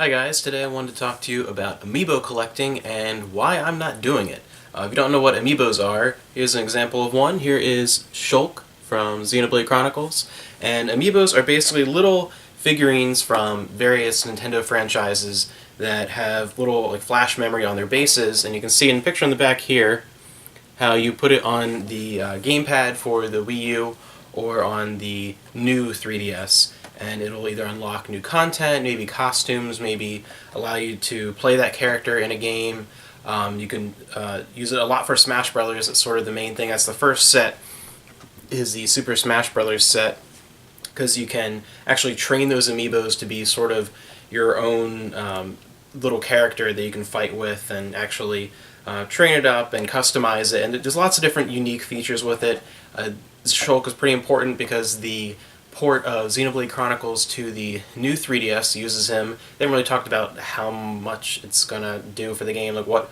Hi guys, today I wanted to talk to you about Amiibo collecting and why I'm not doing it. If you don't know what Amiibos are, here's an example of one. Here is Shulk from Xenoblade Chronicles, and Amiibos are basically little figurines from various Nintendo franchises that have little flash memory on their bases, and you can see in the picture on the back here how you put it on the gamepad for the Wii U or on the new 3DS, and it'll either unlock new content, maybe costumes, maybe allow you to play that character in a game. You can use it a lot for Smash Brothers. It's sort of the main thing. That's the first set, is the Super Smash Brothers set, because you can actually train those amiibos to be sort of your own little character that you can fight with and actually train it up and customize it. And there's lots of different unique features with it. Shulk is pretty important because the port of Xenoblade Chronicles to the new 3DS uses him. They haven't really talked about how much it's going to do for the game, like what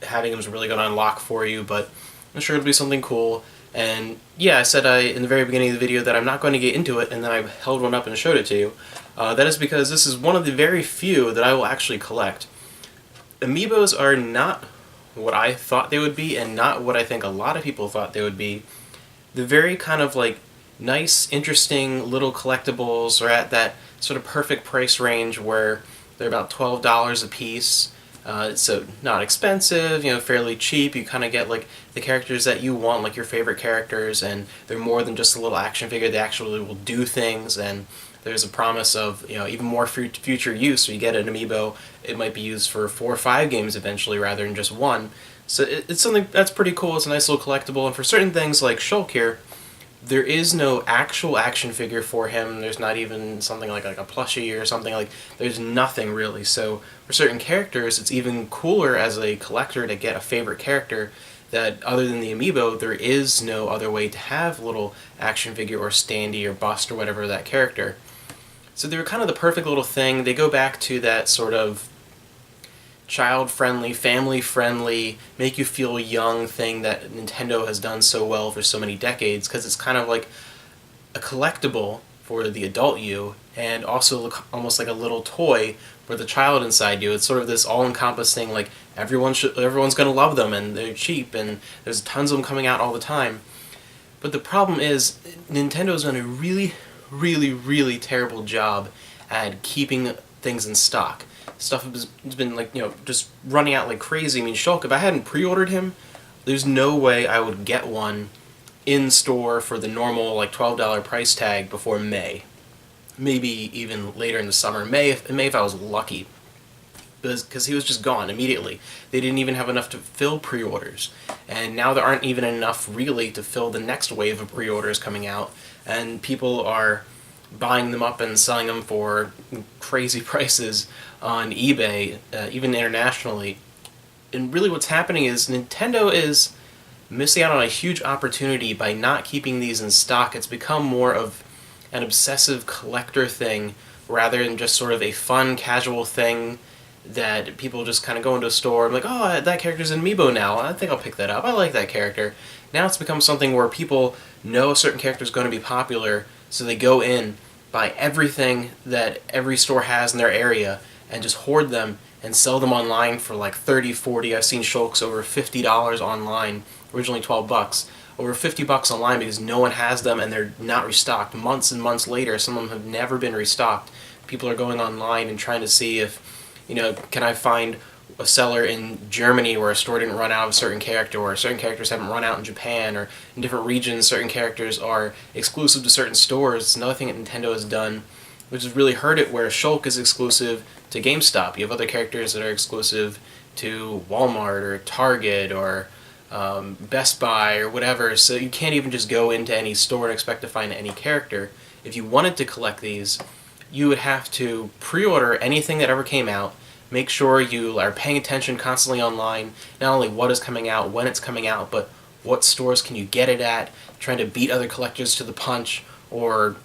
having him is really going to unlock for you, but I'm sure it'll be something cool. And yeah, I said in the very beginning of the video that I'm not going to get into it, and then I held one up and showed it to you. That is because this is one of the very few that I will actually collect. Amiibos are not what I thought they would be, and not what I think a lot of people thought they would be. They're very kind of nice, interesting little collectibles are at that sort of perfect price range where they're about $12 a piece. So not expensive, fairly cheap. You kind of get the characters that you want, like your favorite characters, and they're more than just a little action figure. They actually will do things, and there's a promise of even more future use. So you get an amiibo, it might be used for 4 or 5 games eventually rather than just one. So it's something that's pretty cool. It's a nice little collectible, and for certain things like Shulk here, there is no actual action figure for him. There's not even something like a plushie or something. There's nothing really. So for certain characters, it's even cooler as a collector to get a favorite character that, other than the amiibo, there is no other way to have a little action figure or standee or bust or whatever of that character. So they were kind of the perfect little thing. They go back to that sort of child-friendly, family-friendly, make you feel young thing that Nintendo has done so well for so many decades, because it's kind of like a collectible for the adult you, and also almost like a little toy for the child inside you. It's sort of this all-encompassing, everyone's going to love them, and they're cheap, and there's tons of them coming out all the time. But the problem is, Nintendo's done a really, really, really terrible job at keeping things in stock. Stuff has been just running out like crazy. I mean, Shulk, if I hadn't pre-ordered him, there's no way I would get one in store for the normal $12 price tag before May. Maybe even later in the summer. May if I was lucky. Because he was just gone immediately. They didn't even have enough to fill pre-orders. And now there aren't even enough really to fill the next wave of pre-orders coming out. And people are buying them up and selling them for crazy prices on eBay, even internationally. And really what's happening is Nintendo is missing out on a huge opportunity by not keeping these in stock. It's become more of an obsessive collector thing rather than just sort of a fun, casual thing that people just kind of go into a store and oh, that character's an amiibo now. I think I'll pick that up. I like that character. Now it's become something where people know a certain character is going to be popular, so they go in, buy everything that every store has in their area, and just hoard them and sell them online for $30, $40. I've seen Shulks over $50 online, originally $12. Over $50 online because no one has them and they're not restocked. Months and months later, some of them have never been restocked. People are going online and trying to see if, can I find a seller in Germany where a store didn't run out of a certain character, or certain characters haven't run out in Japan, or in different regions certain characters are exclusive to certain stores. It's another thing that Nintendo has done, which has really hurt it, where Shulk is exclusive to GameStop. You have other characters that are exclusive to Walmart or Target or Best Buy or whatever, so you can't even just go into any store and expect to find any character. If you wanted to collect these, you would have to pre-order anything that ever came out, make sure you are paying attention constantly online, not only what is coming out, when it's coming out, but what stores can you get it at, trying to beat other collectors to the punch, or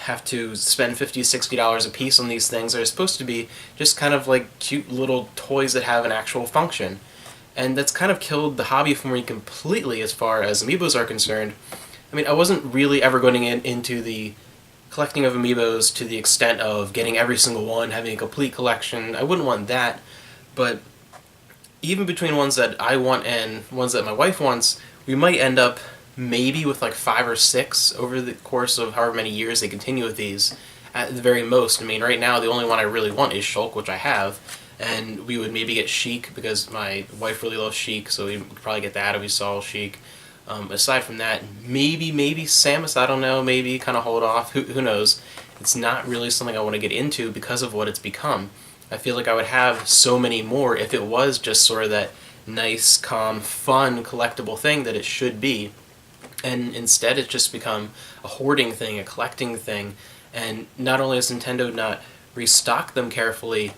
have to spend $50, $60 a piece on these things that are supposed to be just kind of cute little toys that have an actual function. And that's kind of killed the hobby for me completely as far as amiibos are concerned. I mean, I wasn't really ever going into the collecting of Amiibos to the extent of getting every single one, having a complete collection. I wouldn't want that, but even between ones that I want and ones that my wife wants, we might end up maybe with like 5 or 6 over the course of however many years they continue with these at the very most. I mean, right now the only one I really want is Shulk, which I have, and we would maybe get Sheik because my wife really loves Sheik, so we could probably get that if we saw Sheik. Aside from that, maybe Samus, I don't know, maybe kind of hold off, who knows. It's not really something I want to get into because of what it's become. I feel like I would have so many more if it was just sort of that nice, calm, fun, collectible thing that it should be. And instead it's just become a hoarding thing, a collecting thing, and not only has Nintendo not restocked them carefully,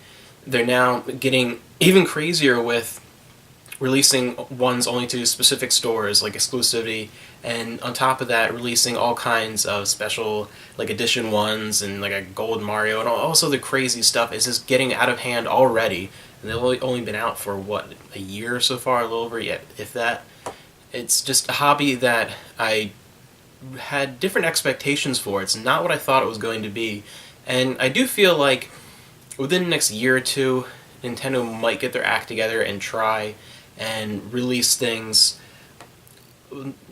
they're now getting even crazier with releasing ones only to specific stores, like exclusivity, and on top of that, releasing all kinds of special, like edition ones, and like a Gold Mario, and also the crazy stuff is just getting out of hand already, and they've only been out for, what, a year so far, a little over, yet, if that. It's just a hobby that I had different expectations for. It's not what I thought it was going to be, and I do feel like within the next year or two, Nintendo might get their act together and try and release things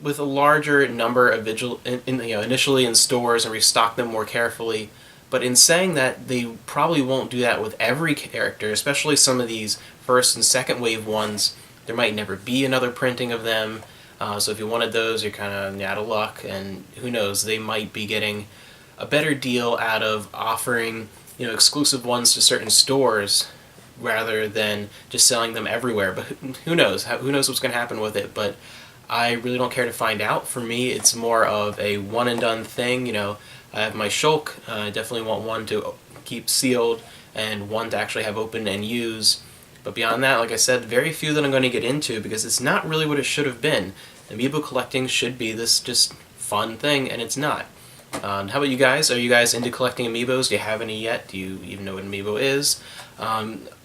with a larger number of initially in stores and restock them more carefully. But in saying that, they probably won't do that with every character, especially some of these first and second wave ones. There might never be another printing of them, so if you wanted those, you're kind of out of luck, and who knows, they might be getting a better deal out of offering exclusive ones to certain stores rather than just selling them everywhere. But who knows? Who knows what's going to happen with it? But I really don't care to find out. For me, it's more of a one-and-done thing. I have my Shulk. I definitely want one to keep sealed and one to actually have open and use. But beyond that, like I said, very few that I'm going to get into because it's not really what it should have been. Amiibo collecting should be this just fun thing, and it's not. How about you guys? Are you guys into collecting Amiibos? Do you have any yet? Do you even know what an Amiibo is?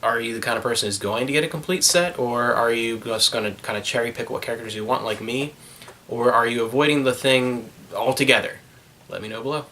Are you the kind of person who's going to get a complete set, or are you just going to kind of cherry pick what characters you want like me? Or are you avoiding the thing altogether? Let me know below.